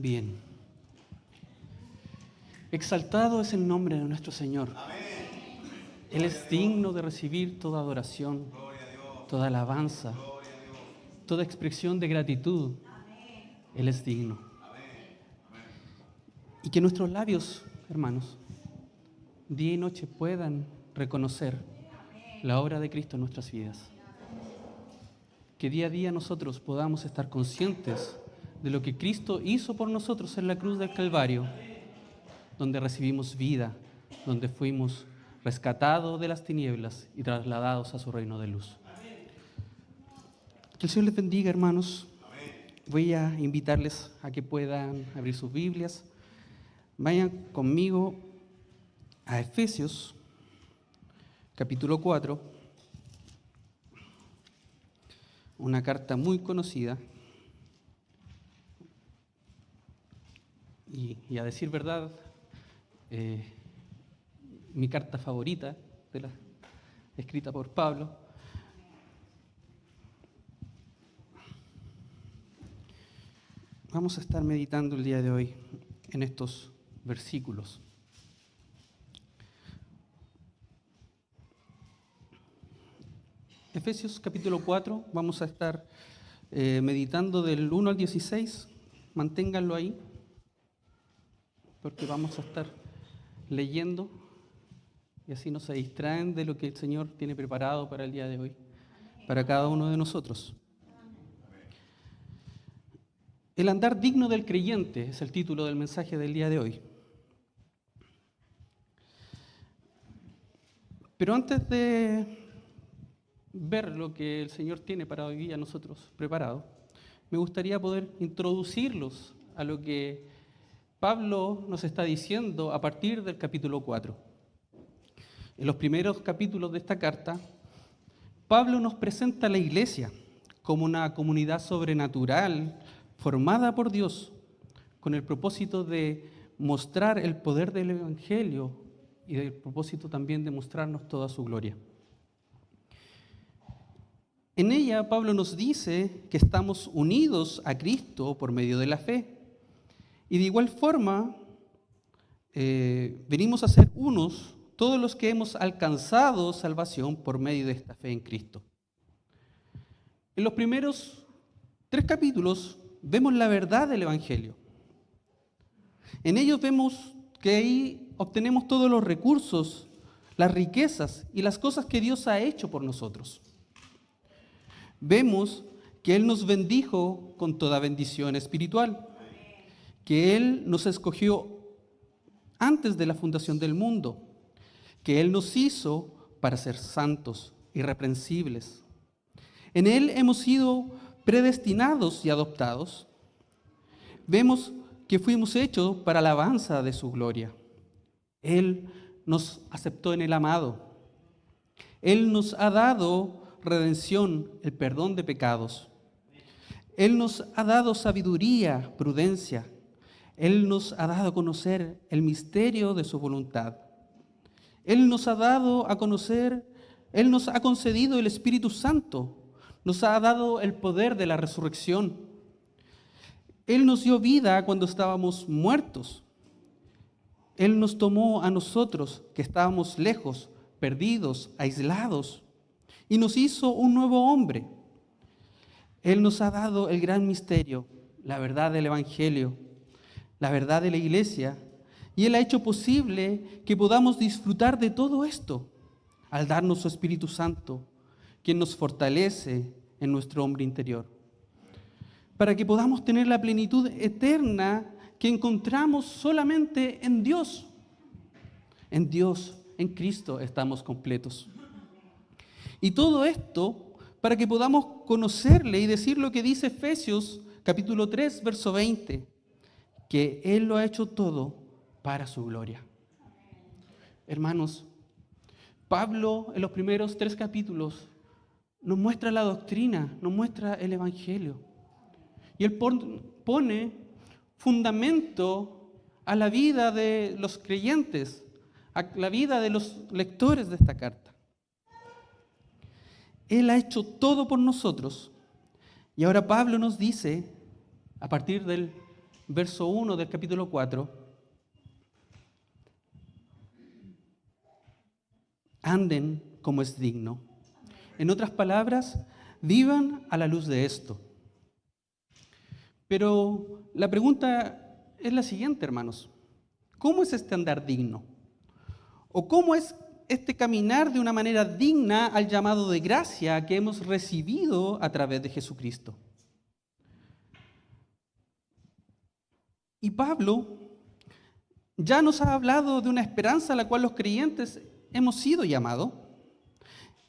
Bien. Exaltado es el nombre de nuestro Señor. Él es digno de recibir toda adoración, toda alabanza, toda expresión de gratitud. Él es digno. Y que nuestros labios, hermanos, día y noche puedan reconocer la obra de Cristo en nuestras vidas. Que día a día nosotros podamos estar conscientes de lo que Cristo hizo por nosotros en la cruz del Calvario, donde recibimos vida, donde fuimos rescatados de las tinieblas y trasladados a su reino de luz. Que el Señor les bendiga, hermanos. Voy a invitarles a que puedan abrir sus Biblias. Vayan conmigo a Efesios, capítulo 4, una carta muy conocida y a decir verdad, mi carta favorita, escrita por Pablo. Vamos a estar meditando el día de hoy en estos versículos. Efesios capítulo 4, vamos a estar meditando del 1 al 16, manténganlo ahí, porque vamos a estar leyendo y así no se distraen de lo que el Señor tiene preparado para el día de hoy, para cada uno de nosotros. El andar digno del creyente es el título del mensaje del día de hoy. Pero antes de ver lo que el Señor tiene para hoy día nosotros preparado, me gustaría poder introducirlos a lo que Pablo nos está diciendo a partir del capítulo 4. En los primeros capítulos de esta carta, Pablo nos presenta a la iglesia como una comunidad sobrenatural formada por Dios con el propósito de mostrar el poder del Evangelio y el propósito también de mostrarnos toda su gloria. En ella, Pablo nos dice que estamos unidos a Cristo por medio de la fe. Y de igual forma, venimos a ser unos todos los que hemos alcanzado salvación por medio de esta fe en Cristo. En los primeros 3 capítulos vemos la verdad del Evangelio. En ellos vemos que ahí obtenemos todos los recursos, las riquezas y las cosas que Dios ha hecho por nosotros. Vemos que Él nos bendijo con toda bendición espiritual, que Él nos escogió antes de la fundación del mundo, que Él nos hizo para ser santos, irreprensibles. En Él hemos sido predestinados y adoptados. Vemos que fuimos hechos para la alabanza de su gloria. Él nos aceptó en el amado. Él nos ha dado redención, el perdón de pecados. Él nos ha dado sabiduría, prudencia. Él nos ha dado a conocer el misterio de su voluntad. Él nos ha dado a conocer, Él nos ha concedido el Espíritu Santo, nos ha dado el poder de la resurrección. Él nos dio vida cuando estábamos muertos. Él nos tomó a nosotros que estábamos lejos, perdidos, aislados, y nos hizo un nuevo hombre. Él nos ha dado el gran misterio, la verdad del Evangelio, la verdad de la iglesia, y Él ha hecho posible que podamos disfrutar de todo esto al darnos su Espíritu Santo, quien nos fortalece en nuestro hombre interior, para que podamos tener la plenitud eterna que encontramos solamente en Dios. En Dios, en Cristo estamos completos. Y todo esto para que podamos conocerle y decir lo que dice Efesios capítulo 3, verso 20, que Él lo ha hecho todo para su gloria. Hermanos, Pablo en los primeros 3 capítulos nos muestra la doctrina, nos muestra el Evangelio. Y Él pone fundamento a la vida de los creyentes, a la vida de los lectores de esta carta. Él ha hecho todo por nosotros. Y ahora Pablo nos dice, a partir del verso 1 del capítulo 4, anden como es digno. En otras palabras, vivan a la luz de esto. Pero la pregunta es la siguiente, hermanos. ¿Cómo es este andar digno? ¿O cómo es este caminar de una manera digna al llamado de gracia que hemos recibido a través de Jesucristo? Y Pablo ya nos ha hablado de una esperanza a la cual los creyentes hemos sido llamados,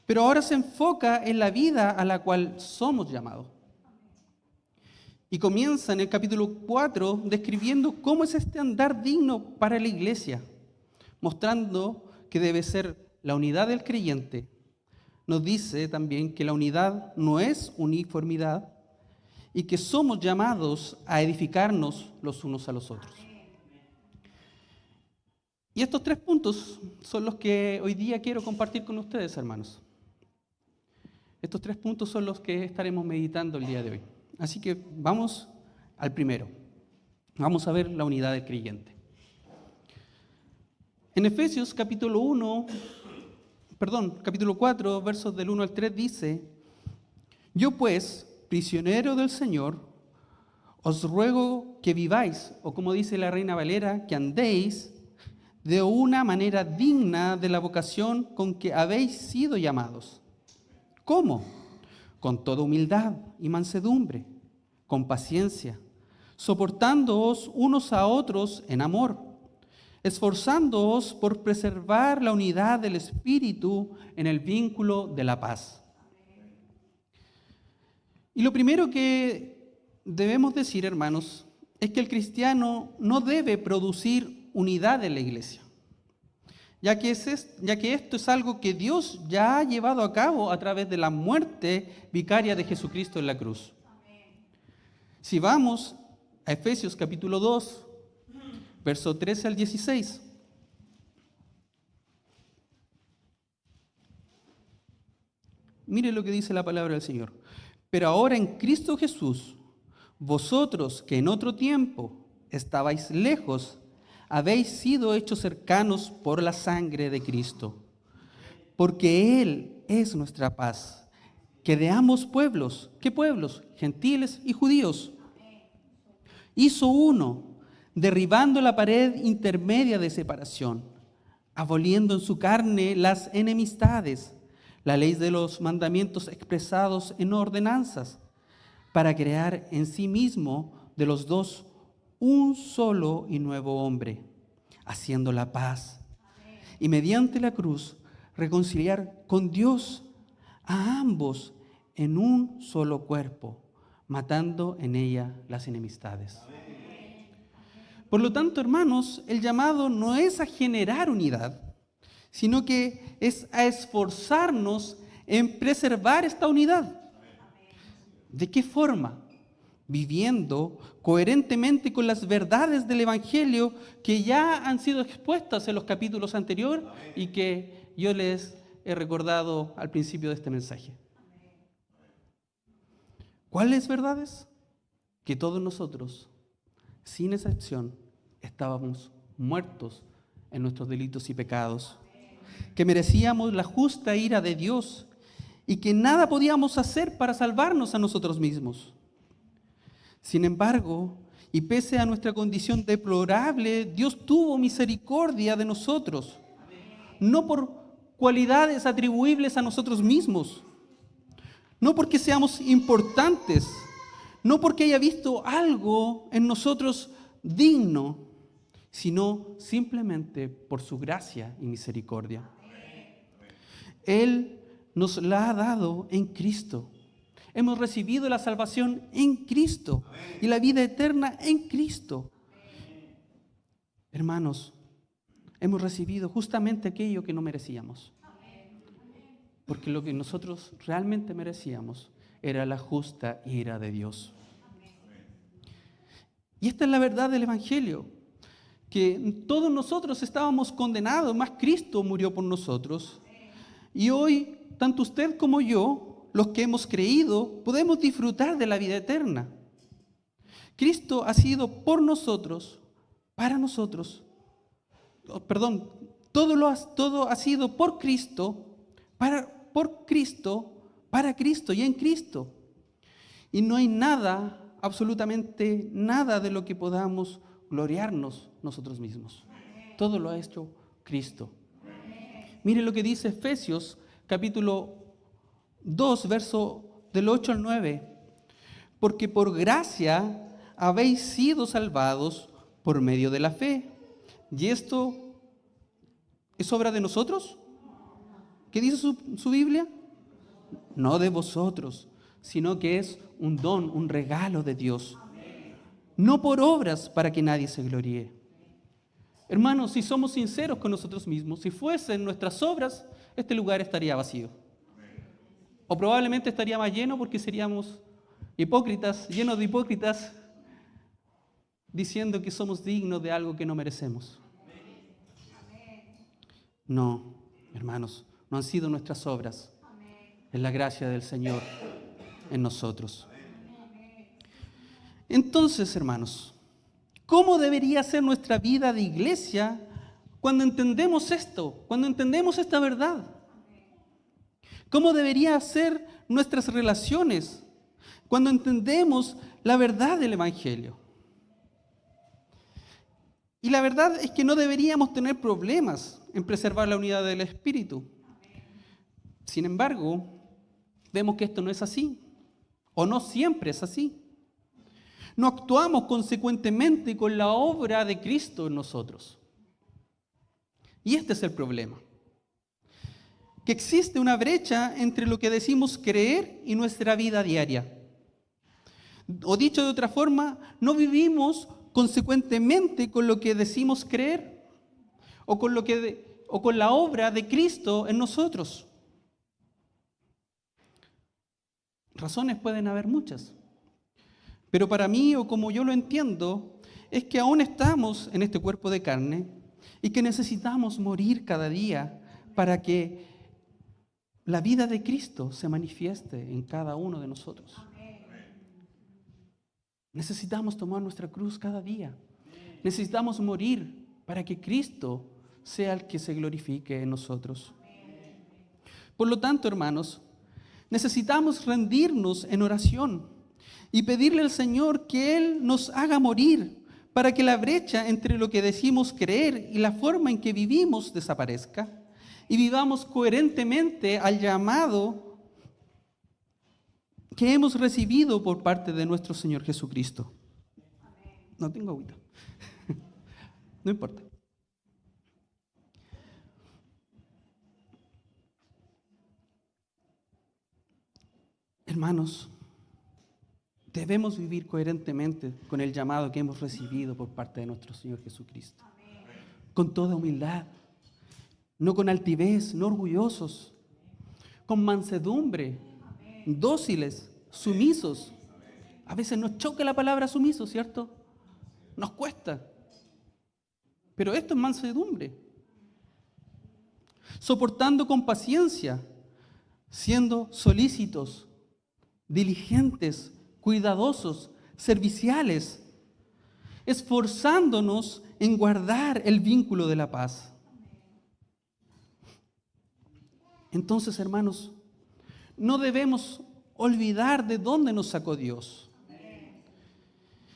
pero ahora se enfoca en la vida a la cual somos llamados. Y comienza en el capítulo 4 describiendo cómo es este andar digno para la iglesia, mostrando que debe ser la unidad del creyente. Nos dice también que la unidad no es uniformidad y que somos llamados a edificarnos los unos a los otros. Y estos 3 puntos son los que hoy día quiero compartir con ustedes, hermanos. Estos 3 puntos son los que estaremos meditando el día de hoy. Así que vamos al primero. Vamos a ver la unidad del creyente. En Efesios capítulo 4, versos del 1 al 3 dice: yo pues, prisionero del Señor, os ruego que viváis, o como dice la Reina Valera, que andéis de una manera digna de la vocación con que habéis sido llamados. ¿Cómo? Con toda humildad y mansedumbre, con paciencia, soportándoos unos a otros en amor, esforzándoos por preservar la unidad del Espíritu en el vínculo de la paz. Y lo primero que debemos decir, hermanos, es que el cristiano no debe producir unidad en la iglesia, ya que esto es algo que Dios ya ha llevado a cabo a través de la muerte vicaria de Jesucristo en la cruz. Si vamos a Efesios capítulo 2, verso 13 al 16. Mire lo que dice la palabra del Señor. Pero ahora en Cristo Jesús, vosotros que en otro tiempo estabais lejos, habéis sido hechos cercanos por la sangre de Cristo, porque Él es nuestra paz, que de ambos pueblos, ¿qué pueblos? Gentiles y judíos, hizo uno, derribando la pared intermedia de separación, aboliendo en su carne las enemistades, la ley de los mandamientos expresados en ordenanzas, para crear en sí mismo de los dos un solo y nuevo hombre, haciendo la paz, y mediante la cruz reconciliar con Dios a ambos en un solo cuerpo, matando en ella las enemistades. Por lo tanto, hermanos, el llamado no es a generar unidad, sino que es a esforzarnos en preservar esta unidad. ¿De qué forma? Viviendo coherentemente con las verdades del Evangelio que ya han sido expuestas en los capítulos anteriores y que yo les he recordado al principio de este mensaje. ¿Cuáles verdades? Que todos nosotros, sin excepción, estábamos muertos en nuestros delitos y pecados, que merecíamos la justa ira de Dios y que nada podíamos hacer para salvarnos a nosotros mismos. Sin embargo, y pese a nuestra condición deplorable, Dios tuvo misericordia de nosotros, no por cualidades atribuibles a nosotros mismos, no porque seamos importantes, no porque haya visto algo en nosotros digno, sino simplemente por su gracia y misericordia. Él nos la ha dado en Cristo. Hemos recibido la salvación en Cristo y la vida eterna en Cristo. Hermanos, hemos recibido justamente aquello que no merecíamos. Porque lo que nosotros realmente merecíamos era la justa ira de Dios. Y esta es la verdad del Evangelio, que todos nosotros estábamos condenados, más Cristo murió por nosotros. Y hoy, tanto usted como yo, los que hemos creído, podemos disfrutar de la vida eterna. Cristo ha sido por nosotros, para nosotros. Perdón, todo ha sido por Cristo, por Cristo, para Cristo y en Cristo. Y no hay nada, absolutamente nada de lo que podamos gloriarnos nosotros mismos. Todo lo ha hecho Cristo. Mire lo que dice Efesios capítulo 2, verso del 8 al 9. Porque por gracia habéis sido salvados por medio de la fe. ¿Y esto es obra de nosotros? ¿Qué dice su Biblia? No de vosotros, sino que es un don, un regalo de Dios. No por obras para que nadie se gloríe. Hermanos, si somos sinceros con nosotros mismos, si fuesen nuestras obras, este lugar estaría vacío. O probablemente estaría más lleno porque seríamos hipócritas, llenos de hipócritas, diciendo que somos dignos de algo que no merecemos. No, hermanos, no han sido nuestras obras. Es la gracia del Señor en nosotros. Entonces, hermanos, ¿cómo debería ser nuestra vida de iglesia cuando entendemos esto, cuando entendemos esta verdad? ¿Cómo deberían ser nuestras relaciones cuando entendemos la verdad del Evangelio? Y la verdad es que no deberíamos tener problemas en preservar la unidad del Espíritu. Sin embargo, vemos que esto no es así, o no siempre es así. No actuamos consecuentemente con la obra de Cristo en nosotros. Y este es el problema. Que existe una brecha entre lo que decimos creer y nuestra vida diaria. O dicho de otra forma, no vivimos consecuentemente con lo que decimos creer o con la obra de Cristo en nosotros. Razones pueden haber muchas. Pero para mí, o como yo lo entiendo, es que aún estamos en este cuerpo de carne y que necesitamos morir cada día para que la vida de Cristo se manifieste en cada uno de nosotros. Necesitamos tomar nuestra cruz cada día. Necesitamos morir para que Cristo sea el que se glorifique en nosotros. Por lo tanto, hermanos, necesitamos rendirnos en oración y pedirle al Señor que Él nos haga morir para que la brecha entre lo que decimos creer y la forma en que vivimos desaparezca y vivamos coherentemente al llamado que hemos recibido por parte de nuestro Señor Jesucristo. No tengo agüita. No importa. Hermanos, debemos vivir coherentemente con el llamado que hemos recibido por parte de nuestro Señor Jesucristo. Con toda humildad, no con altivez, no orgullosos, con mansedumbre, dóciles, sumisos. A veces nos choca la palabra sumiso, ¿cierto? Nos cuesta. Pero esto es mansedumbre. Soportando con paciencia, siendo solícitos, diligentes, cuidadosos, serviciales, esforzándonos en guardar el vínculo de la paz. Entonces, hermanos, no debemos olvidar de dónde nos sacó Dios.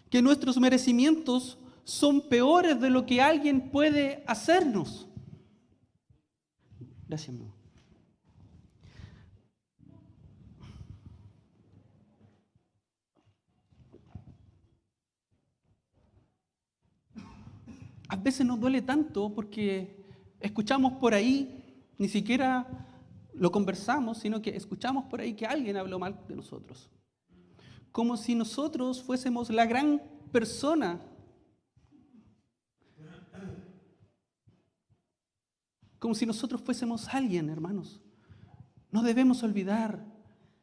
Que nuestros merecimientos son peores de lo que alguien puede hacernos. Gracias, mi amor. A veces nos duele tanto porque escuchamos por ahí, ni siquiera lo conversamos, sino que escuchamos por ahí que alguien habló mal de nosotros. Como si nosotros fuésemos la gran persona. Como si nosotros fuésemos alguien, hermanos. No debemos olvidar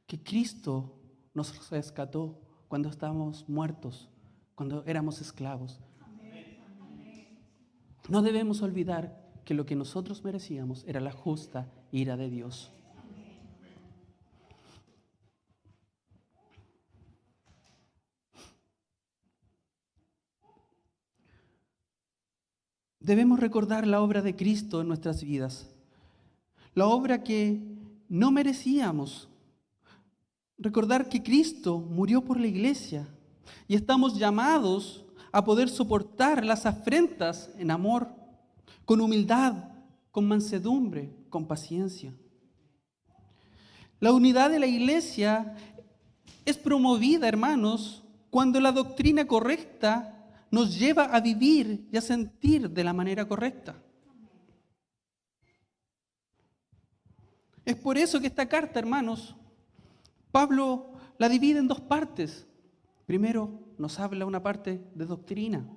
que Cristo nos rescató cuando estábamos muertos, cuando éramos esclavos. No debemos olvidar que lo que nosotros merecíamos era la justa ira de Dios. debemos recordar la obra de Cristo en nuestras vidas, la obra que no merecíamos. Recordar que Cristo murió por la iglesia y estamos llamados a poder soportar las afrentas en amor, con humildad, con mansedumbre, con paciencia. La unidad de la iglesia es promovida, hermanos, cuando la doctrina correcta nos lleva a vivir y a sentir de la manera correcta. Es por eso que esta carta, hermanos, Pablo la divide en dos partes. Primero nos habla una parte de doctrina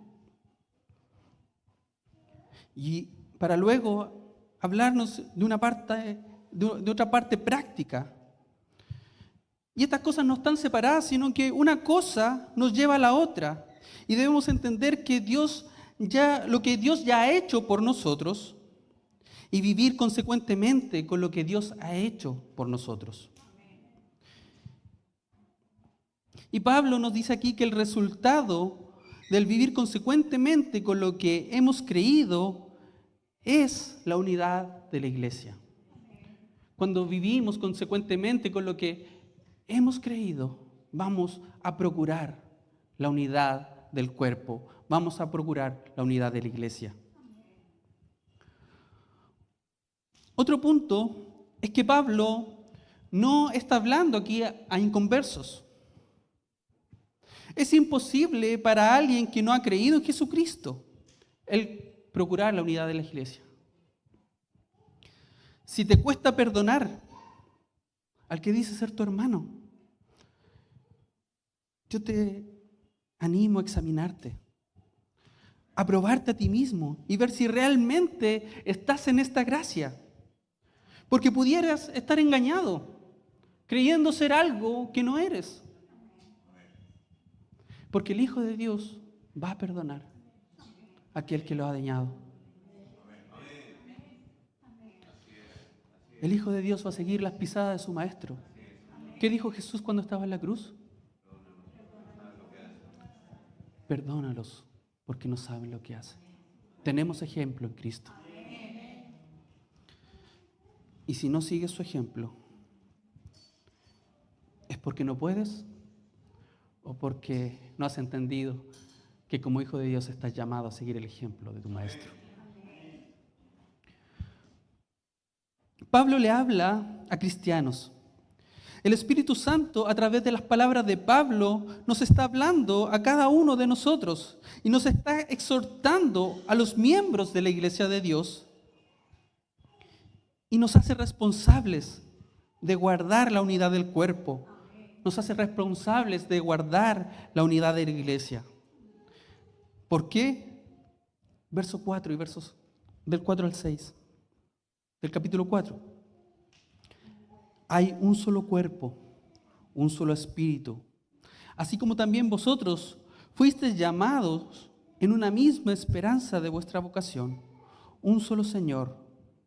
y para luego hablarnos de una parte, de otra parte práctica. Y estas cosas no están separadas, sino que una cosa nos lleva a la otra. Y debemos entender que lo que Dios ya ha hecho por nosotros y vivir consecuentemente con lo que Dios ha hecho por nosotros. Y Pablo nos dice aquí que el resultado del vivir consecuentemente con lo que hemos creído es la unidad de la iglesia. Cuando vivimos consecuentemente con lo que hemos creído, vamos a procurar la unidad del cuerpo, vamos a procurar la unidad de la iglesia. Otro punto es que Pablo no está hablando aquí a inconversos. Es imposible para alguien que no ha creído en Jesucristo el procurar la unidad de la iglesia. Si te cuesta perdonar al que dice ser tu hermano, yo te animo a examinarte, a probarte a ti mismo y ver si realmente estás en esta gracia. Porque pudieras estar engañado, creyendo ser algo que no eres. Porque el Hijo de Dios va a perdonar a aquel que lo ha dañado. El Hijo de Dios va a seguir las pisadas de su Maestro. ¿Qué dijo Jesús cuando estaba en la cruz? Perdónalos, porque no saben lo que hacen. Tenemos ejemplo en Cristo. Y si no sigues su ejemplo, ¿es porque no puedes? ¿O porque no has entendido que como hijo de Dios estás llamado a seguir el ejemplo de tu Maestro? Pablo le habla a cristianos. El Espíritu Santo, a través de las palabras de Pablo, nos está hablando a cada uno de nosotros y nos está exhortando a los miembros de la Iglesia de Dios y nos hace responsables de guardar la unidad del cuerpo. Nos hace responsables de guardar la unidad de la iglesia. ¿Por qué? Verso 4 y versos del 4 al 6 del capítulo 4. Hay un solo cuerpo, un solo espíritu, así como también vosotros fuisteis llamados en una misma esperanza de vuestra vocación, un solo Señor,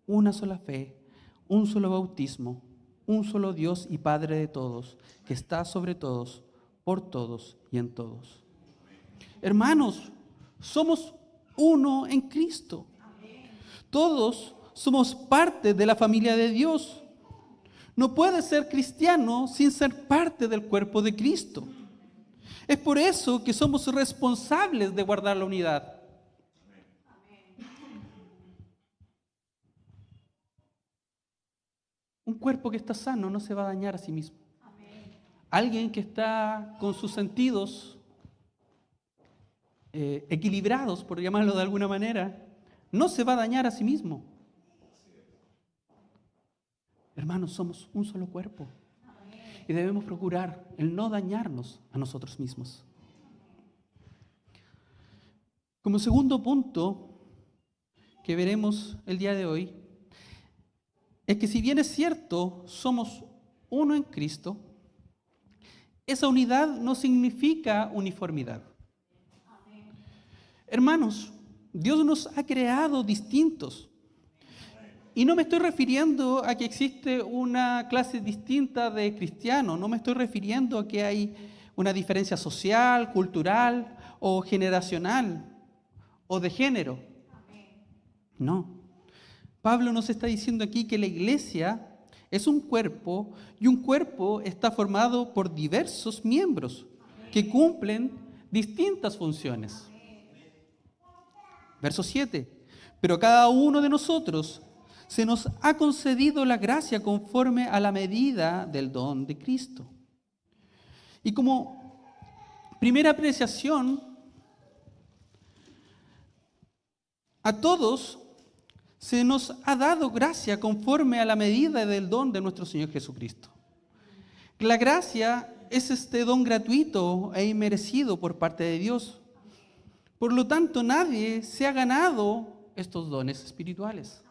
una sola fe, un solo bautismo, un solo Dios y Padre de todos, que está sobre todos, por todos y en todos. Hermanos, somos uno en Cristo. Todos somos parte de la familia de Dios. No puedes ser cristiano sin ser parte del cuerpo de Cristo. Es por eso que somos responsables de guardar la unidad. Un cuerpo que está sano no se va a dañar a sí mismo. Alguien que está con sus sentidos equilibrados, por llamarlo de alguna manera, no se va a dañar a sí mismo. Hermanos, somos un solo cuerpo y debemos procurar el no dañarnos a nosotros mismos. Como segundo punto que veremos el día de hoy, es que si bien es cierto, somos uno en Cristo, esa unidad no significa uniformidad. Hermanos, Dios nos ha creado distintos. Y no me estoy refiriendo a que existe una clase distinta de cristianos, no me estoy refiriendo a que hay una diferencia social, cultural o generacional o de género. No. Pablo nos está diciendo aquí que la iglesia es un cuerpo y un cuerpo está formado por diversos miembros que cumplen distintas funciones. Verso 7. Pero cada uno de nosotros se nos ha concedido la gracia conforme a la medida del don de Cristo. Y como primera apreciación, a todos se nos ha dado gracia conforme a la medida del don de nuestro Señor Jesucristo. La gracia es este don gratuito e inmerecido por parte de Dios. Por lo tanto, nadie se ha ganado estos dones espirituales.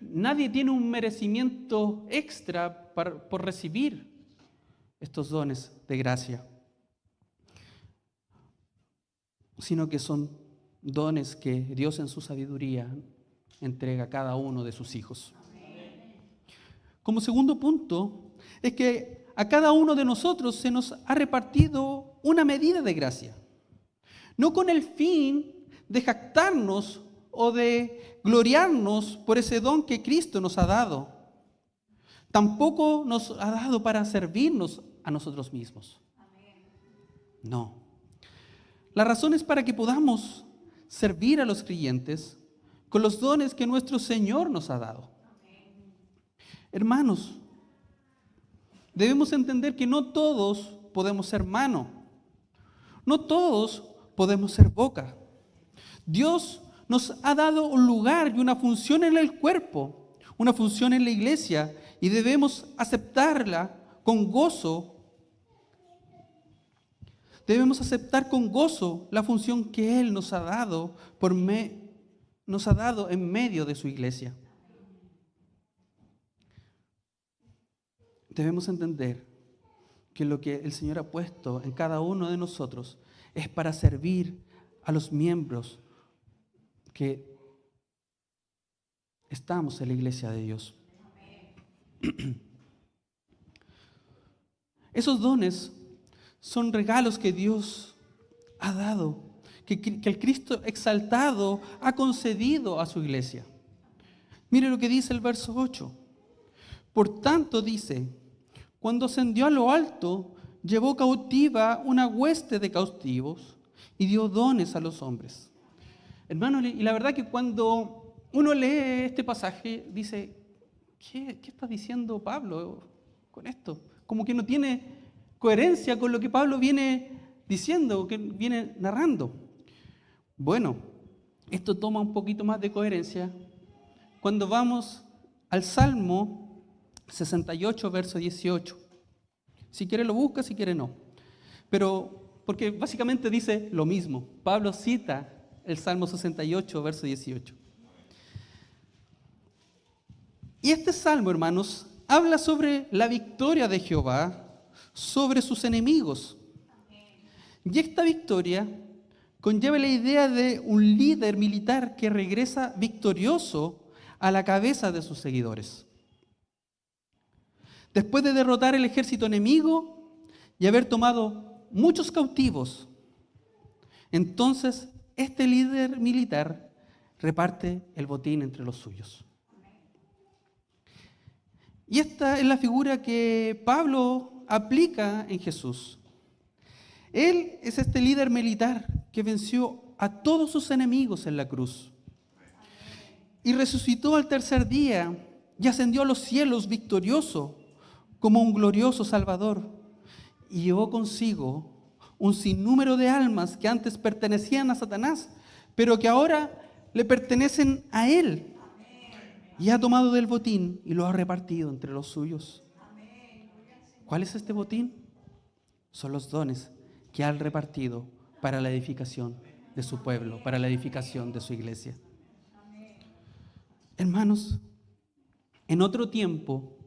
Nadie tiene un merecimiento extra por recibir estos dones de gracia, sino que son dones que Dios en su sabiduría entrega a cada uno de sus hijos. Como segundo punto, es que a cada uno de nosotros se nos ha repartido una medida de gracia, no con el fin de jactarnos o de gloriarnos por ese don que Cristo nos ha dado. Tampoco nos ha dado para servirnos a nosotros mismos. No. La razón es para que podamos servir a los creyentes con los dones que nuestro Señor nos ha dado. Hermanos, debemos entender que no todos podemos ser mano, no todos podemos ser boca. Dios nos ha dado un lugar y una función en el cuerpo, una función en la iglesia, y debemos aceptarla con gozo. Debemos aceptar con gozo la función que Él nos ha dado en medio de su iglesia. Debemos entender que lo que el Señor ha puesto en cada uno de nosotros es para servir a los miembros que estamos en la iglesia de Dios. Esos dones son regalos que Dios ha dado, que el Cristo exaltado ha concedido a su iglesia. Mire lo que dice el verso 8. Por tanto, dice, cuando ascendió a lo alto, llevó cautiva una hueste de cautivos y dio dones a los hombres. Hermano, y la verdad que cuando uno lee este pasaje, dice, ¿qué está diciendo Pablo con esto? Como que no tiene coherencia con lo que Pablo viene diciendo, que viene narrando. Bueno, esto toma un poquito más de coherencia cuando vamos al Salmo 68, verso 18. Si quiere lo busca, si quiere no. Pero, porque básicamente dice lo mismo. Pablo cita el Salmo 68, verso 18. Y este salmo, hermanos, habla sobre la victoria de Jehová sobre sus enemigos. Y esta victoria conlleva la idea de un líder militar que regresa victorioso a la cabeza de sus seguidores. Después de derrotar el ejército enemigo y haber tomado muchos cautivos, entonces este líder militar reparte el botín entre los suyos. Y esta es la figura que Pablo aplica en Jesús. Él es este líder militar que venció a todos sus enemigos en la cruz y resucitó al tercer día y ascendió a los cielos victorioso como un glorioso Salvador, y llevó consigo un sinnúmero de almas que antes pertenecían a Satanás, pero que ahora le pertenecen a Él, y ha tomado del botín y lo ha repartido entre los suyos. ¿Cuál es este botín? Son los dones que ha repartido para la edificación de su pueblo, para la edificación de su iglesia. Hermanos, en otro tiempo,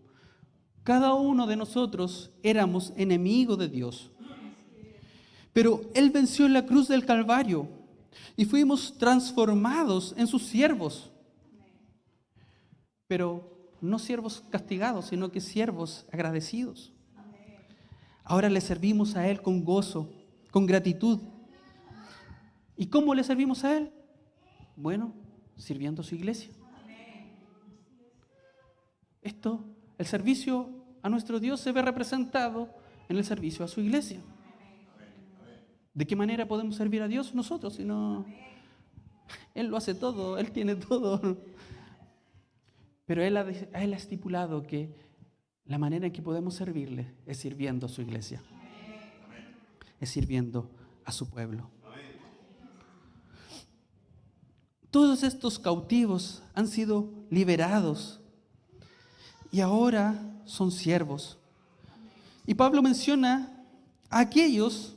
cada uno de nosotros éramos enemigos de Dios. Pero Él venció en la cruz del Calvario y fuimos transformados en sus siervos. Pero no siervos castigados, sino que siervos agradecidos. Ahora le servimos a Él con gozo, con gratitud. ¿Y cómo le servimos a Él? Bueno, sirviendo a su iglesia. El servicio a nuestro Dios se ve representado en el servicio a su iglesia. ¿De qué manera podemos servir a Dios nosotros? Si no, Él lo hace todo, Él tiene todo. Pero Él ha estipulado que la manera en que podemos servirle es sirviendo a su iglesia. Es sirviendo a su pueblo. Todos estos cautivos han sido liberados y ahora son siervos. Y Pablo menciona a aquellos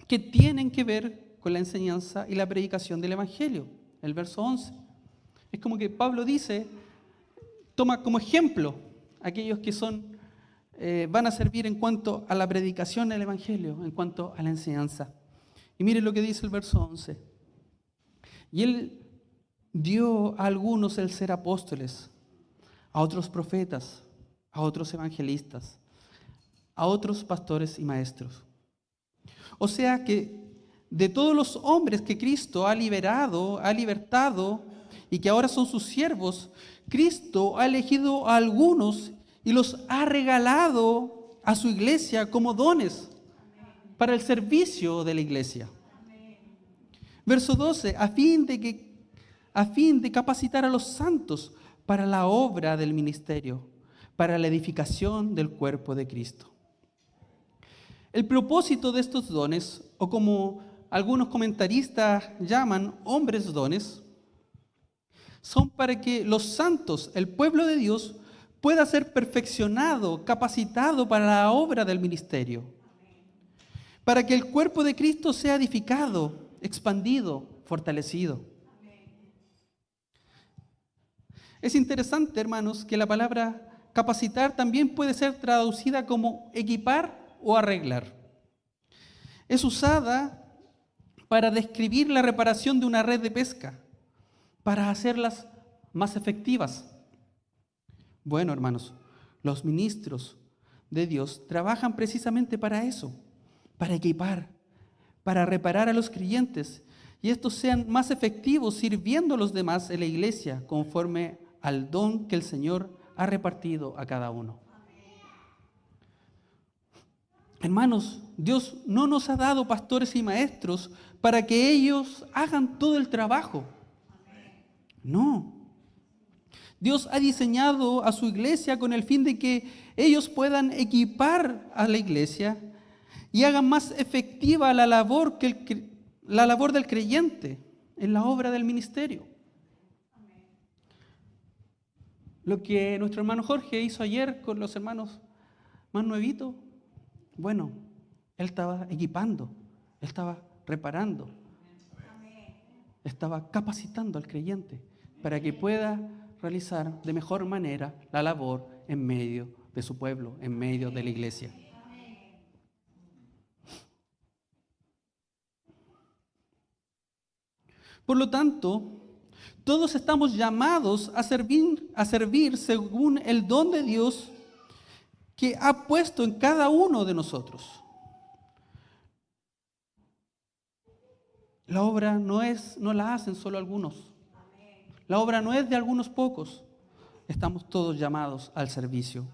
que tienen que ver con la enseñanza y la predicación del Evangelio. El verso 11. Es como que Pablo dice, toma como ejemplo a aquellos que van a servir en cuanto a la predicación del Evangelio, en cuanto a la enseñanza. Y mire lo que dice el verso 11. Y él dio a algunos el ser apóstoles, a otros profetas, a otros evangelistas, a otros pastores y maestros. O sea que de todos los hombres que Cristo ha libertado y que ahora son sus siervos, Cristo ha elegido a algunos y los ha regalado a su iglesia como dones para el servicio de la iglesia. Verso 12, a fin de capacitar a los santos para la obra del ministerio, para la edificación del cuerpo de Cristo. El propósito de estos dones, o como algunos comentaristas llaman hombres dones, son para que los santos, el pueblo de Dios, pueda ser perfeccionado, capacitado para la obra del ministerio, para que el cuerpo de Cristo sea edificado, expandido, fortalecido. Es interesante, hermanos, que la palabra capacitar también puede ser traducida como equipar o arreglar. Es usada para describir la reparación de una red de pesca, para hacerlas más efectivas. Bueno, hermanos, los ministros de Dios trabajan precisamente para eso, para equipar, para reparar a los creyentes y estos sean más efectivos sirviendo a los demás en la iglesia conforme al don que el Señor ha repartido a cada uno. Hermanos, Dios no nos ha dado pastores y maestros para que ellos hagan todo el trabajo. No. Dios ha diseñado a su iglesia con el fin de que ellos puedan equipar a la iglesia y hagan más efectiva la labor del creyente en la obra del ministerio. Lo que nuestro hermano Jorge hizo ayer con los hermanos más nuevitos, bueno, él estaba equipando, él estaba reparando, estaba capacitando al creyente para que pueda realizar de mejor manera la labor en medio de su pueblo, en medio de la iglesia. Por lo tanto, todos estamos llamados a servir según el don de Dios que ha puesto en cada uno de nosotros. La obra no la hacen solo algunos. La obra no es de algunos pocos. Estamos todos llamados al servicio.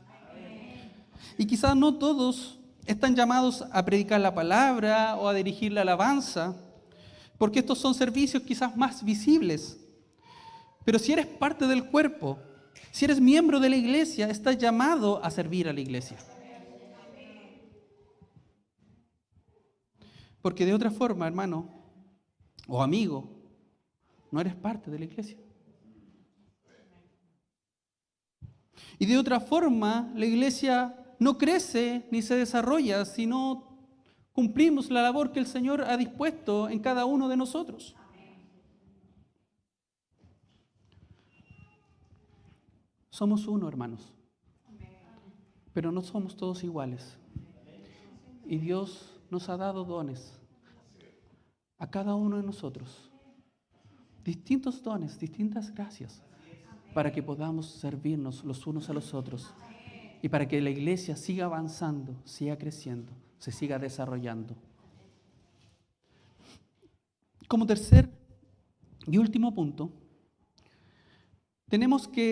Y quizás no todos están llamados a predicar la palabra o a dirigir la alabanza, porque estos son servicios quizás más visibles. Pero si eres parte del cuerpo, si eres miembro de la iglesia, estás llamado a servir a la iglesia. Porque de otra forma, hermano o amigo, no eres parte de la iglesia. Y de otra forma, la iglesia no crece ni se desarrolla si no cumplimos la labor que el Señor ha dispuesto en cada uno de nosotros. Somos uno, hermanos, pero no somos todos iguales. Y Dios nos ha dado dones a cada uno de nosotros, distintos dones, distintas gracias, para que podamos servirnos los unos a los otros y para que la iglesia siga avanzando, siga creciendo, se siga desarrollando. Como tercer y último punto,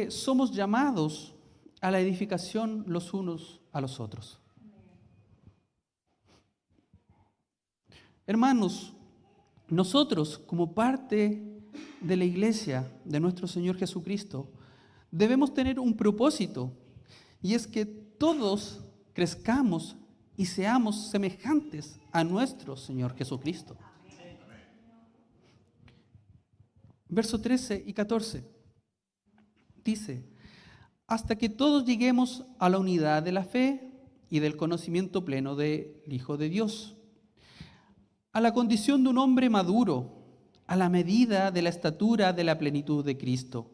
somos llamados a la edificación los unos a los otros. Hermanos, nosotros como parte de la iglesia de nuestro Señor Jesucristo debemos tener un propósito, y es que todos crezcamos y seamos semejantes a nuestro Señor Jesucristo. Versos 13 y 14 dice: hasta que todos lleguemos a la unidad de la fe y del conocimiento pleno del Hijo de Dios, a la condición de un hombre maduro, a la medida de la estatura de la plenitud de Cristo,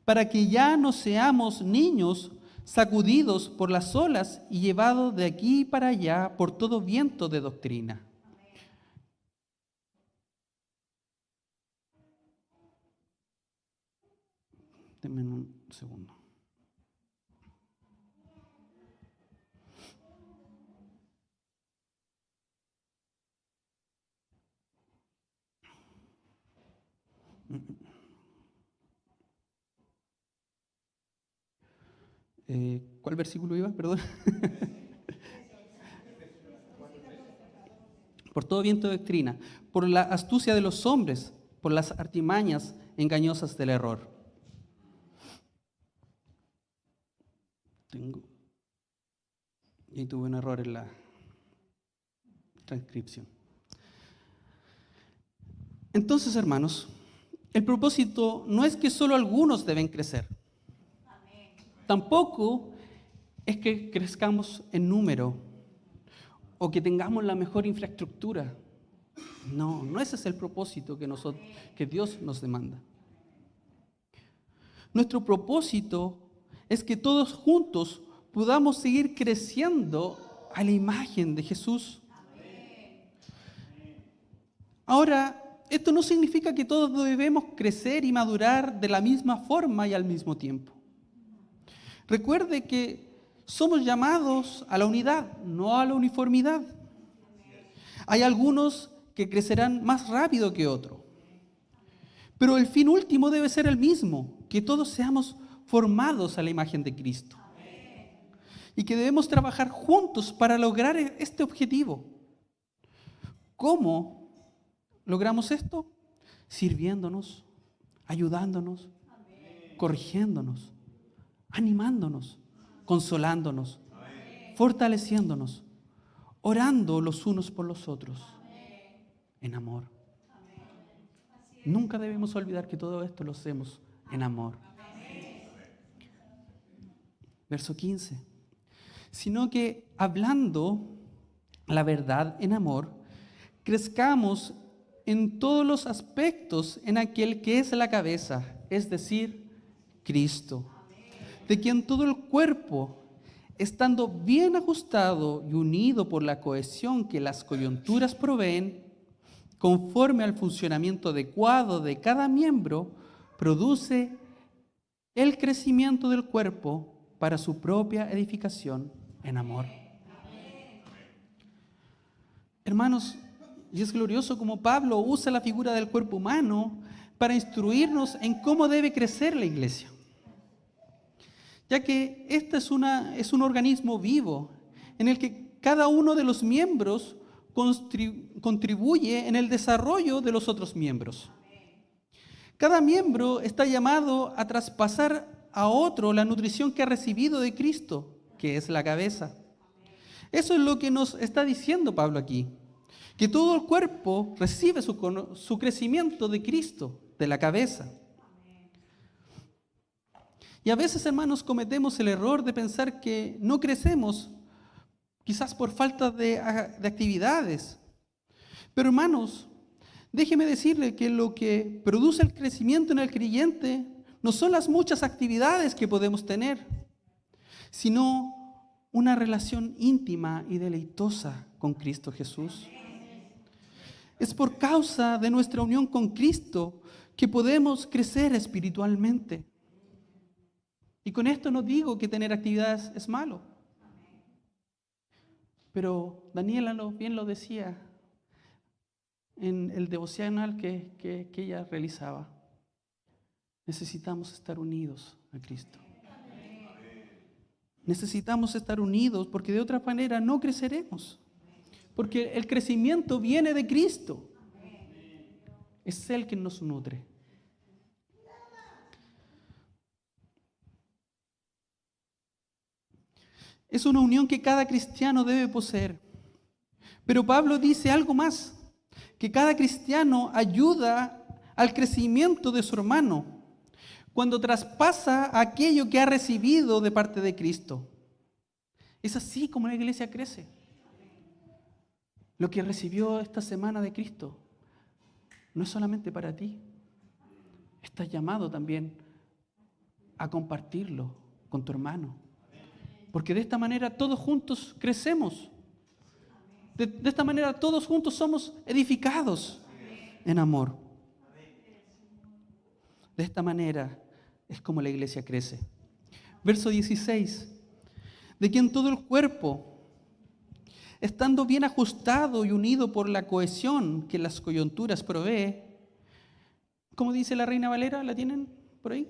para que ya no seamos niños sacudidos por las olas y llevados de aquí para allá por todo viento de doctrina. Denme un segundo. ¿Cuál versículo iba? Perdón. Por todo viento de doctrina, por la astucia de los hombres, por las artimañas engañosas del error. Y tuve un error en la transcripción. Entonces, hermanos, el propósito no es que solo algunos deben crecer. Tampoco es que crezcamos en número o que tengamos la mejor infraestructura. No ese es el propósito que Dios nos demanda. Nuestro propósito es que todos juntos podamos seguir creciendo a la imagen de Jesús. Ahora, esto no significa que todos debemos crecer y madurar de la misma forma y al mismo tiempo. Recuerde que somos llamados a la unidad, no a la uniformidad. Hay algunos que crecerán más rápido que otros, pero el fin último debe ser el mismo, que todos seamos formados a la imagen de Cristo. Y que debemos trabajar juntos para lograr este objetivo. ¿Cómo logramos esto? Sirviéndonos, ayudándonos, corrigiéndonos, animándonos, consolándonos, fortaleciéndonos, orando los unos por los otros, en amor. Nunca debemos olvidar que todo esto lo hacemos en amor. Verso 15. Sino que hablando la verdad en amor, crezcamos en todos los aspectos en aquel que es la cabeza, es decir, Cristo, de quien todo el cuerpo, estando bien ajustado y unido por la cohesión que las coyunturas proveen, conforme al funcionamiento adecuado de cada miembro, produce el crecimiento del cuerpo para su propia edificación en amor. Hermanos, y es glorioso como Pablo usa la figura del cuerpo humano para instruirnos en cómo debe crecer la iglesia. Ya que este es un organismo vivo en el que cada uno de los miembros contribuye en el desarrollo de los otros miembros. Cada miembro está llamado a traspasar a otro la nutrición que ha recibido de Cristo, que es la cabeza. Eso es lo que nos está diciendo Pablo aquí, que todo el cuerpo recibe su crecimiento de Cristo, de la cabeza. Y a veces, hermanos, cometemos el error de pensar que no crecemos, quizás por falta de actividades. Pero, hermanos, déjeme decirle que lo que produce el crecimiento en el creyente no son las muchas actividades que podemos tener, sino una relación íntima y deleitosa con Cristo Jesús. Es por causa de nuestra unión con Cristo que podemos crecer espiritualmente. Y con esto no digo que tener actividades es malo. Pero Daniela bien lo decía en el devocional que ella realizaba. Necesitamos estar unidos a Cristo. Necesitamos estar unidos porque de otra manera no creceremos. Porque el crecimiento viene de Cristo. Es Él quien nos nutre. Es una unión que cada cristiano debe poseer. Pero Pablo dice algo más, que cada cristiano ayuda al crecimiento de su hermano cuando traspasa aquello que ha recibido de parte de Cristo. Es así como la iglesia crece. Lo que recibió esta semana de Cristo no es solamente para ti. Estás llamado también a compartirlo con tu hermano. Porque de esta manera todos juntos crecemos. De esta manera todos juntos somos edificados en amor. De esta manera es como la iglesia crece. Verso 16. De quien todo el cuerpo, estando bien ajustado y unido por la cohesión que las coyunturas provee, ¿cómo dice la Reina Valera? ¿La tienen por ahí?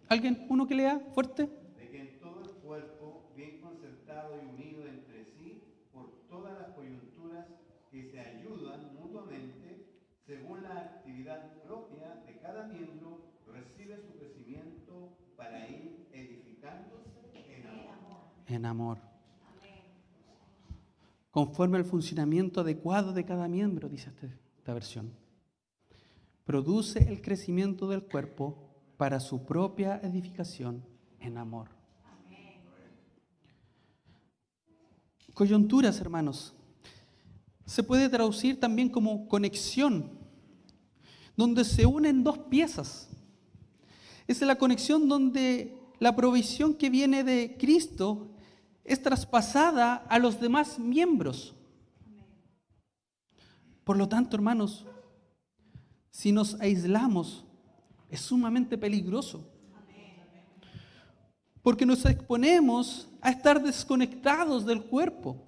¿Alguien? ¿Uno que lea fuerte? De que en todo el cuerpo, bien concertado y unido entre sí, por todas las coyunturas que se ayudan mutuamente, según la actividad propia de cada miembro, recibe su crecimiento para ir edificándose en amor. En amor. Conforme al funcionamiento adecuado de cada miembro, dice esta versión. Produce el crecimiento del cuerpo para su propia edificación en amor. Coyunturas, hermanos, se puede traducir también como conexión, donde se unen dos piezas. Es la conexión donde la provisión que viene de Cristo es traspasada a los demás miembros. Por lo tanto, hermanos, si nos aislamos, es sumamente peligroso. Porque nos exponemos a estar desconectados del cuerpo.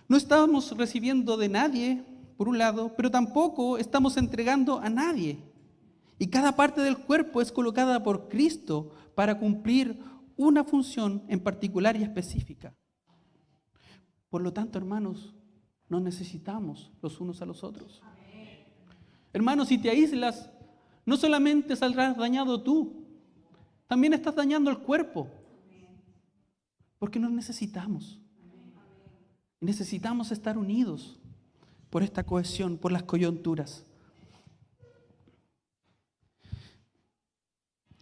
No estamos recibiendo de nadie, por un lado, pero tampoco estamos entregando a nadie. Y cada parte del cuerpo es colocada por Cristo para cumplir una función en particular y específica. Por lo tanto, hermanos, nos necesitamos los unos a los otros. Hermanos, si te aíslas, no solamente saldrás dañado tú, también estás dañando el cuerpo. Porque nos necesitamos. Necesitamos estar unidos por esta cohesión, por las coyunturas.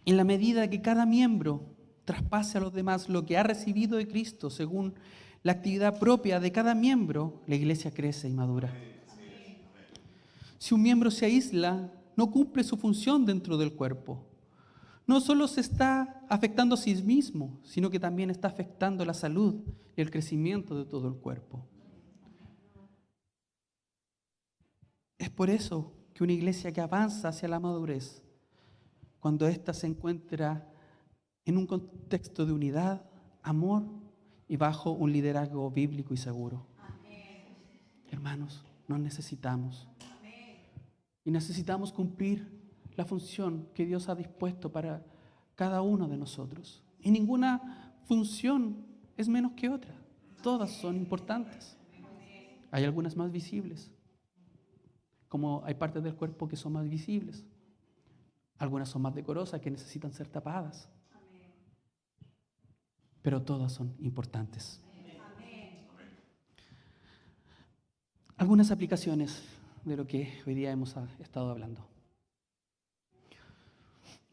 En la medida que cada miembro traspase a los demás lo que ha recibido de Cristo según la actividad propia de cada miembro, la iglesia crece y madura. Si un miembro se aísla, no cumple su función dentro del cuerpo. No solo se está afectando a sí mismo, sino que también está afectando la salud y el crecimiento de todo el cuerpo. Es por eso que una iglesia que avanza hacia la madurez, cuando ésta se encuentra en un contexto de unidad, amor y bajo un liderazgo bíblico y seguro. Amén. Hermanos, nos necesitamos. Amén. Y necesitamos cumplir la función que Dios ha dispuesto para cada uno de nosotros. Y ninguna función es menos que otra. Todas son importantes. Hay algunas más visibles, como hay partes del cuerpo que son más visibles. Algunas son más decorosas, que necesitan ser tapadas. Pero todas son importantes. Algunas aplicaciones de lo que hoy día hemos estado hablando.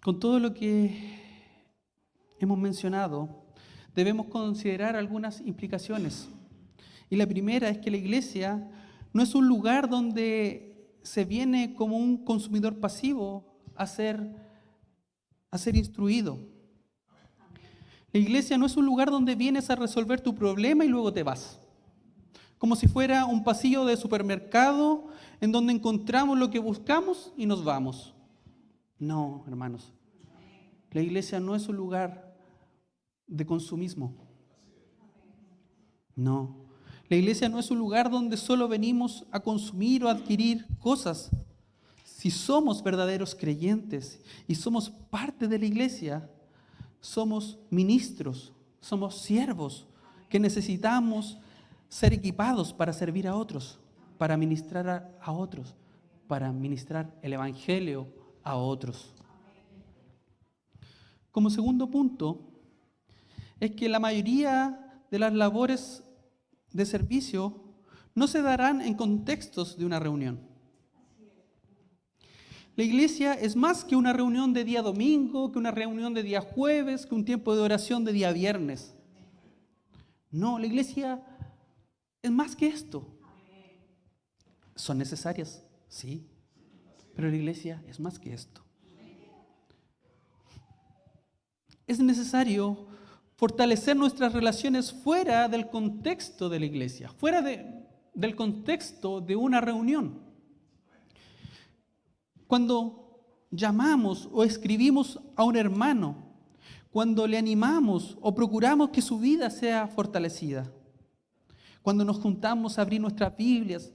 Con todo lo que hemos mencionado, debemos considerar algunas implicaciones. Y la primera es que la iglesia no es un lugar donde se viene como un consumidor pasivo a ser instruido. La iglesia no es un lugar donde vienes a resolver tu problema y luego te vas. Como si fuera un pasillo de supermercado en donde encontramos lo que buscamos y nos vamos. No, hermanos. La iglesia no es un lugar de consumismo. No. La iglesia no es un lugar donde solo venimos a consumir o adquirir cosas. Si somos verdaderos creyentes y somos parte de la iglesia, somos ministros, somos siervos que necesitamos ser equipados para servir a otros, para ministrar a otros, para ministrar el evangelio a otros. Como segundo punto, es que la mayoría de las labores de servicio no se darán en contextos de una reunión. La iglesia es más que una reunión de día domingo, que una reunión de día jueves, que un tiempo de oración de día viernes. No, la iglesia es más que esto. ¿Son necesarias? Sí, pero la iglesia es más que esto. Es necesario fortalecer nuestras relaciones fuera del contexto de la iglesia, fuera del contexto de una reunión. Cuando llamamos o escribimos a un hermano, cuando le animamos o procuramos que su vida sea fortalecida, cuando nos juntamos a abrir nuestras Biblias,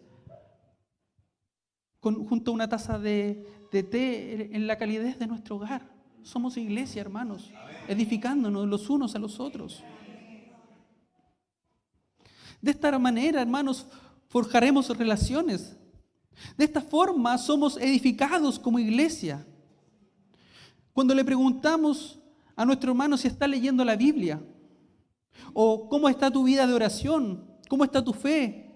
junto a una taza de té en la calidez de nuestro hogar, somos iglesia, hermanos, edificándonos los unos a los otros. De esta manera, hermanos, forjaremos relaciones. De esta forma somos edificados como iglesia. Cuando le preguntamos a nuestro hermano si está leyendo la Biblia, o cómo está tu vida de oración, cómo está tu fe,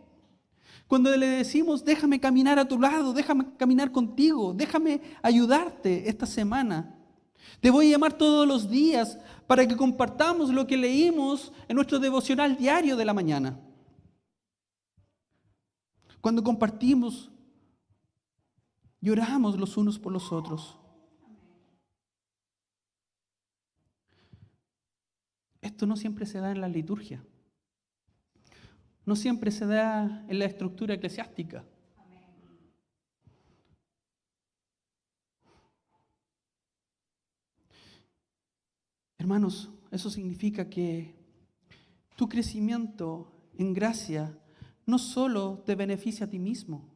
cuando le decimos, déjame caminar a tu lado, déjame caminar contigo, déjame ayudarte esta semana, te voy a llamar todos los días para que compartamos lo que leímos en nuestro devocional diario de la mañana. Cuando compartimos, lloramos los unos por los otros. Esto no siempre se da en la liturgia. No siempre se da en la estructura eclesiástica. Hermanos, eso significa que tu crecimiento en gracia no solo te beneficia a ti mismo,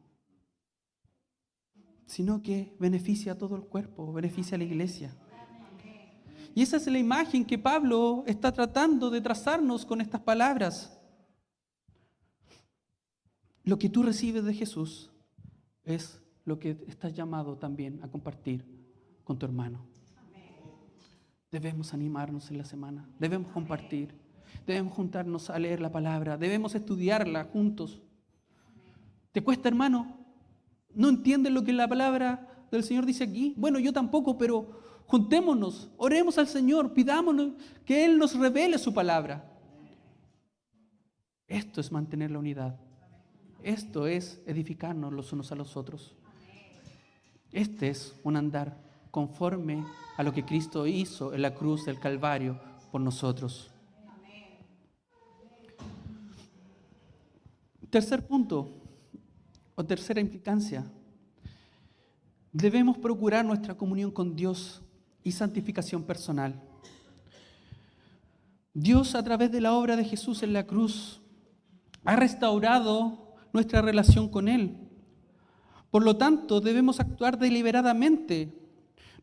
sino que beneficia a todo el cuerpo, beneficia a la iglesia. Y esa es la imagen que Pablo está tratando de trazarnos con estas palabras. Lo que tú recibes de Jesús es lo que estás llamado también a compartir con tu hermano. Debemos animarnos en la semana, debemos compartir, debemos juntarnos a leer la palabra, debemos estudiarla juntos. ¿Te cuesta, hermano? ¿No entiendes lo que la palabra del Señor dice aquí? Bueno, yo tampoco, pero juntémonos, oremos al Señor, pidámonos que Él nos revele su palabra. Esto es mantener la unidad. Esto es edificarnos los unos a los otros. Este es un andar conforme a lo que Cristo hizo en la cruz del Calvario por nosotros. Tercer punto, o tercera implicancia. Debemos procurar nuestra comunión con Dios y santificación personal. Dios, a través de la obra de Jesús en la cruz, ha restaurado nuestra relación con Él. Por lo tanto, debemos actuar deliberadamente,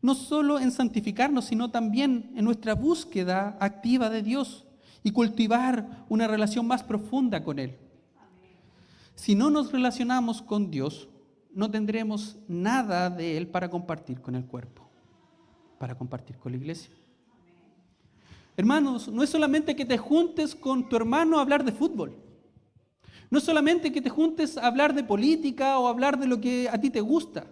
no solo en santificarnos, sino también en nuestra búsqueda activa de Dios y cultivar una relación más profunda con Él. Si no nos relacionamos con Dios, no tendremos nada de Él para compartir con el cuerpo, para compartir con la iglesia. Hermanos, no es solamente que te juntes con tu hermano a hablar de fútbol. No es solamente que te juntes a hablar de política o hablar de lo que a ti te gusta.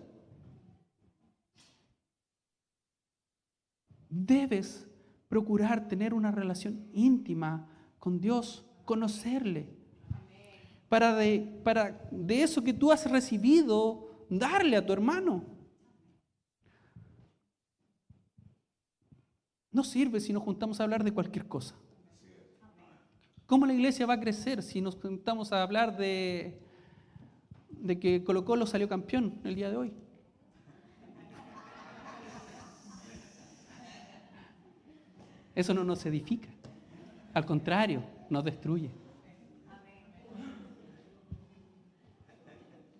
Debes procurar tener una relación íntima con Dios, conocerle. Para de eso que tú has recibido, darle a tu hermano. No sirve si nos juntamos a hablar de cualquier cosa. ¿Cómo la iglesia va a crecer si nos juntamos a hablar de que Colo-Colo salió campeón el día de hoy? Eso no nos edifica. Al contrario, nos destruye.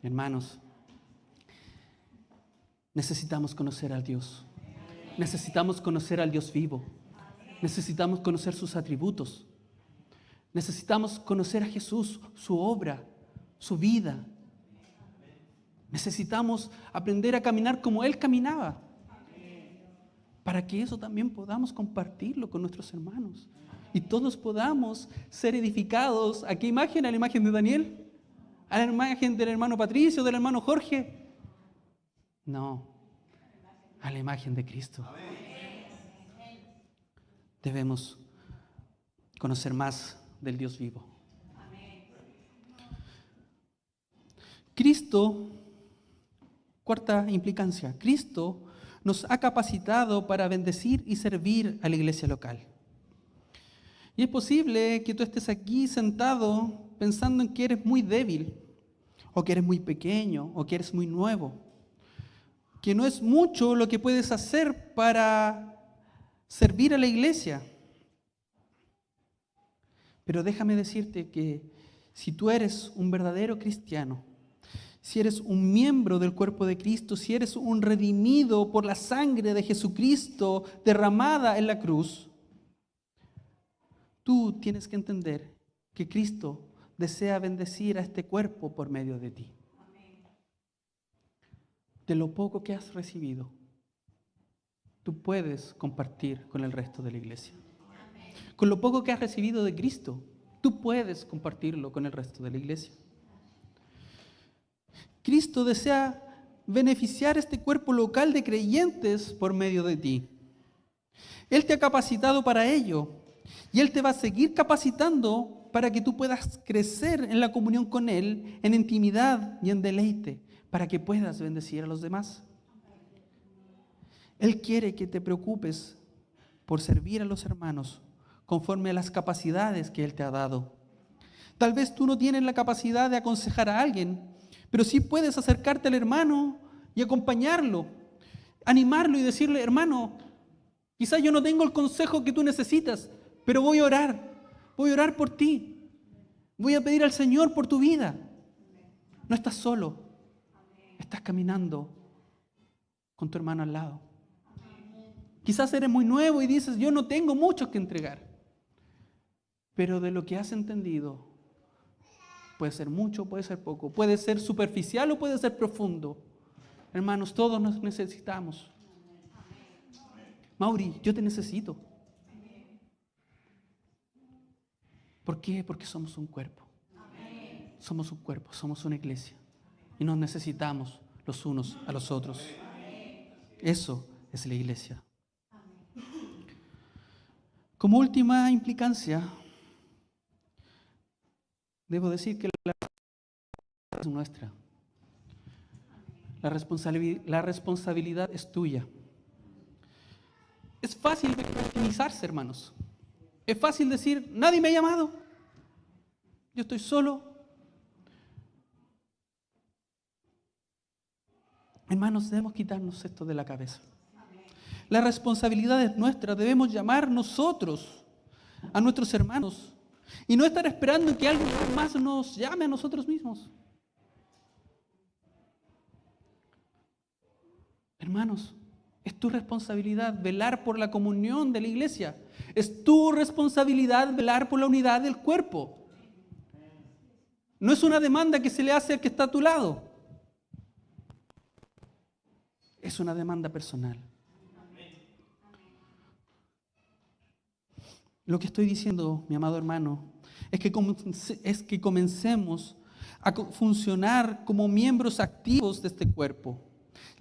Hermanos, necesitamos conocer a Dios. Necesitamos conocer al Dios vivo. Necesitamos conocer sus atributos. Necesitamos conocer a Jesús, su obra, su vida. Necesitamos aprender a caminar como Él caminaba, para que eso también podamos compartirlo con nuestros hermanos y todos podamos ser edificados. ¿A qué imagen? ¿A la imagen de Daniel? ¿A la imagen del hermano Patricio, del hermano Jorge? No, a la imagen de Cristo. Debemos conocer más del Dios vivo. Cristo, cuarta implicancia, Cristo nos ha capacitado para bendecir y servir a la iglesia local. Y es posible que tú estés aquí sentado pensando en que eres muy débil, o que eres muy pequeño, o que eres muy nuevo, que no es mucho lo que puedes hacer para servir a la iglesia. Pero déjame decirte que si tú eres un verdadero cristiano, si eres un miembro del cuerpo de Cristo, si eres un redimido por la sangre de Jesucristo derramada en la cruz, tú tienes que entender que Cristo desea bendecir a este cuerpo por medio de ti. De lo poco que has recibido, tú puedes compartir con el resto de la iglesia. Con lo poco que has recibido de Cristo, tú puedes compartirlo con el resto de la iglesia. Cristo desea beneficiar este cuerpo local de creyentes por medio de ti. Él te ha capacitado para ello y Él te va a seguir capacitando para que tú puedas crecer en la comunión con Él, en intimidad y en deleite, para que puedas bendecir a los demás. Él quiere que te preocupes por servir a los hermanos conforme a las capacidades que Él te ha dado. Tal vez tú no tienes la capacidad de aconsejar a alguien, pero sí puedes acercarte al hermano y acompañarlo, animarlo y decirle: hermano, quizás yo no tengo el consejo que tú necesitas, pero voy a orar por ti, voy a pedir al Señor por tu vida. No estás solo, estás caminando con tu hermano al lado. Quizás eres muy nuevo y dices: yo no tengo mucho que entregar, pero de lo que has entendido, puede ser mucho, puede ser poco, puede ser superficial o puede ser profundo. Hermanos, todos nos necesitamos. Mauri, yo te necesito. ¿Por qué? Porque somos un cuerpo. Somos un cuerpo, somos una iglesia. Y nos necesitamos los unos a los otros. Eso es la iglesia. Como última implicancia, debo decir que la responsabilidad es nuestra. La responsabilidad es tuya. Es fácil victimizarse, hermanos. Es fácil decir: nadie me ha llamado. Yo estoy solo. Hermanos, debemos quitarnos esto de la cabeza. La responsabilidad es nuestra. Debemos llamar nosotros a nuestros hermanos y no estar esperando que alguien más nos llame a nosotros mismos. Hermanos, es tu responsabilidad velar por la comunión de la iglesia. Es tu responsabilidad velar por la unidad del cuerpo. No es una demanda que se le hace al que está a tu lado. Es una demanda personal. Lo que estoy diciendo, mi amado hermano, es que comencemos a funcionar como miembros activos de este cuerpo,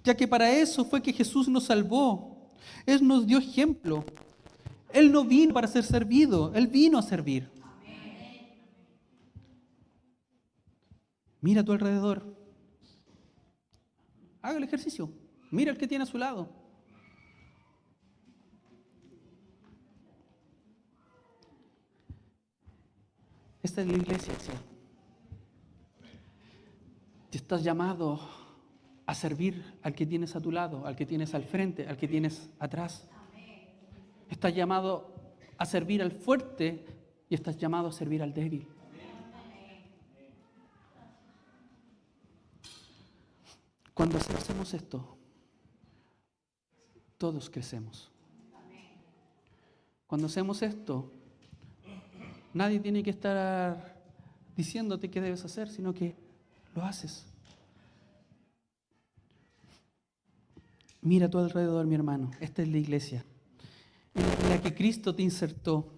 ya que para eso fue que Jesús nos salvó. Él nos dio ejemplo. Él no vino para ser servido, Él vino a servir. Mira a tu alrededor. Haga el ejercicio. Mira al que tiene a su lado. Esta es la iglesia. Te estás llamado a servir al que tienes a tu lado, al que tienes al frente, al que tienes atrás. Estás llamado a servir al fuerte y estás llamado a servir al débil. Cuando hacemos esto, todos crecemos. Cuando hacemos esto, nadie tiene que estar diciéndote qué debes hacer, sino que lo haces. Mira a tu alrededor, mi hermano. Esta es la iglesia en la que Cristo te insertó.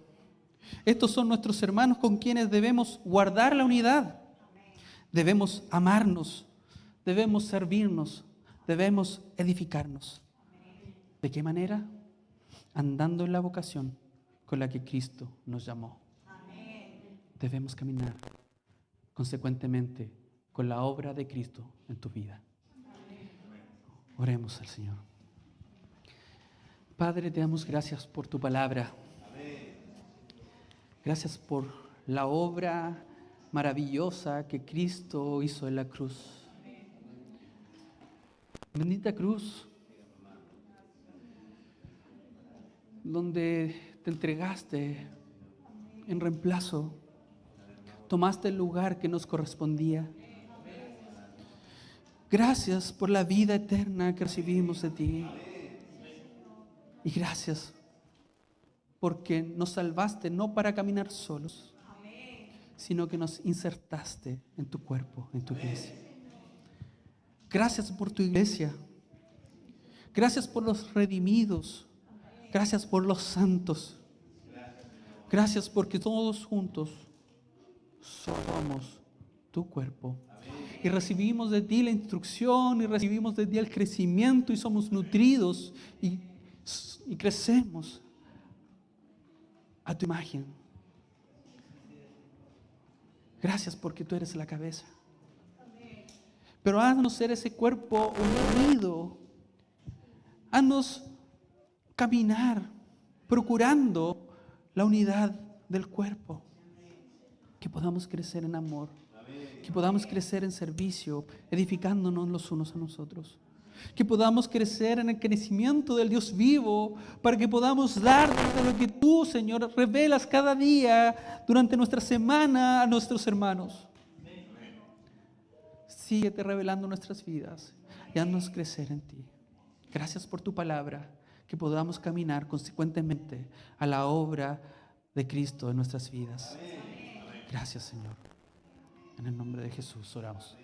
Estos son nuestros hermanos con quienes debemos guardar la unidad. Debemos amarnos, debemos servirnos, debemos edificarnos. ¿De qué manera? Andando en la vocación con la que Cristo nos llamó. Debemos caminar consecuentemente con la obra de Cristo en tu vida. Oremos al Señor. Padre, te damos gracias por tu palabra. Gracias por la obra maravillosa que Cristo hizo en la cruz. Bendita cruz, donde te entregaste en reemplazo, tomaste el lugar que nos correspondía. Gracias por la vida eterna que recibimos de ti. Y gracias porque nos salvaste no para caminar solos, sino que nos insertaste en tu cuerpo, en tu iglesia. Gracias por tu iglesia. Gracias por los redimidos. Gracias por los santos. Gracias porque todos juntos somos tu cuerpo. Y recibimos de ti la instrucción y recibimos de ti el crecimiento y somos nutridos y crecemos a tu imagen. Gracias porque tú eres la cabeza. Pero haznos ser ese cuerpo unido. Haznos caminar procurando la unidad del cuerpo. Que podamos crecer en amor. Que podamos crecer en servicio, edificándonos los unos a nosotros. Que podamos crecer en el crecimiento del Dios vivo, para que podamos dar de lo que tú, Señor, revelas cada día durante nuestra semana a nuestros hermanos. Síguete revelando nuestras vidas y haznos crecer en ti. Gracias por tu palabra, que podamos caminar consecuentemente a la obra de Cristo en nuestras vidas. Gracias, Señor. En el nombre de Jesús oramos.